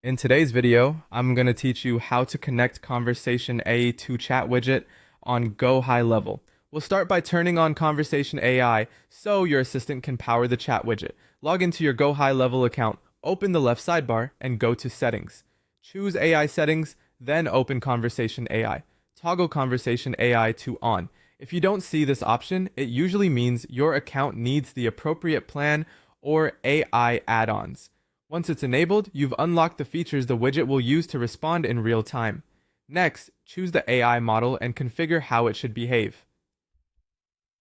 In today's video, I'm going to teach you how to connect Conversation AI to Chat Widget on GoHighLevel. We'll start by turning on Conversation AI so your assistant can power the chat widget. Log into your GoHighLevel account, open the left sidebar, and go to Settings. Choose AI Settings, then open Conversation AI. Toggle Conversation AI to On. If you don't see this option, it usually means your account needs the appropriate plan or AI add-ons. Once it's enabled, you've unlocked the features the widget will use to respond in real time. Next, choose the AI model and configure how it should behave.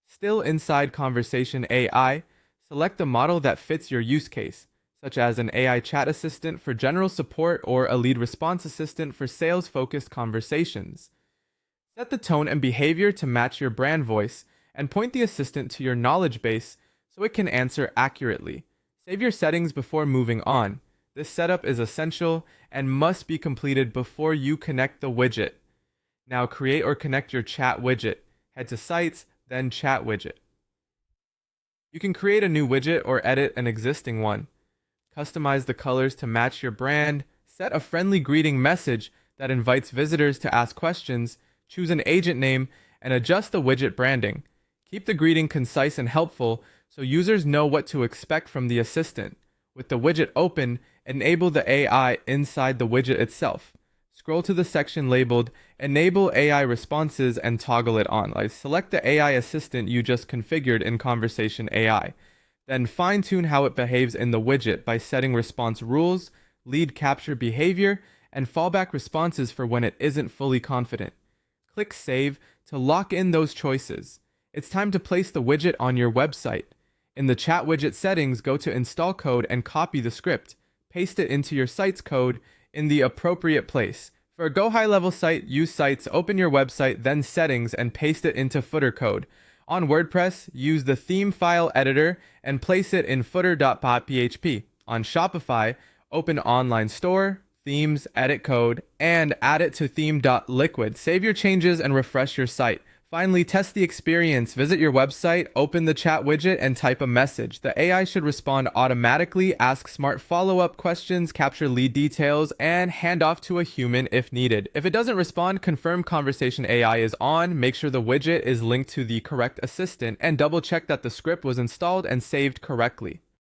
Still inside Conversation AI, select the model that fits your use case, such as an AI chat assistant for general support or a lead response assistant for sales-focused conversations. Set the tone and behavior to match your brand voice, and point the assistant to your knowledge base so it can answer accurately. Save your settings before moving on. This setup is essential and must be completed before you connect the widget. Now create or connect your chat widget. Head to Sites, then Chat Widget. You can create a new widget or edit an existing one. Customize the colors to match your brand. Set a friendly greeting message that invites visitors to ask questions. Choose an agent name and adjust the widget branding. Keep the greeting concise and helpful so users know what to expect from the assistant. With the widget open, enable the AI inside the widget itself. Scroll to the section labeled Enable AI Responses and toggle it on. Select the AI assistant you just configured in Conversation AI. Then fine-tune how it behaves in the widget by setting response rules, lead capture behavior, and fallback responses for when it isn't fully confident. Click Save to lock in those choices. It's time to place the widget on your website. In the chat widget settings, go to Install Code and copy the script. Paste it into your site's code in the appropriate place. For a GoHighLevel site, use Sites, open your website, then Settings, and paste it into footer code. On WordPress, use the theme file editor and place it in footer.php. On Shopify, open Online Store, Themes, edit code, and add it to theme.liquid. Save your changes and refresh your site. Finally, test the experience. Visit your website, open the chat widget, and type a message. The AI should respond automatically, ask smart follow-up questions, capture lead details, and hand off to a human if needed. If it doesn't respond, confirm Conversation AI is on, make sure the widget is linked to the correct assistant, and double-check that the script was installed and saved correctly.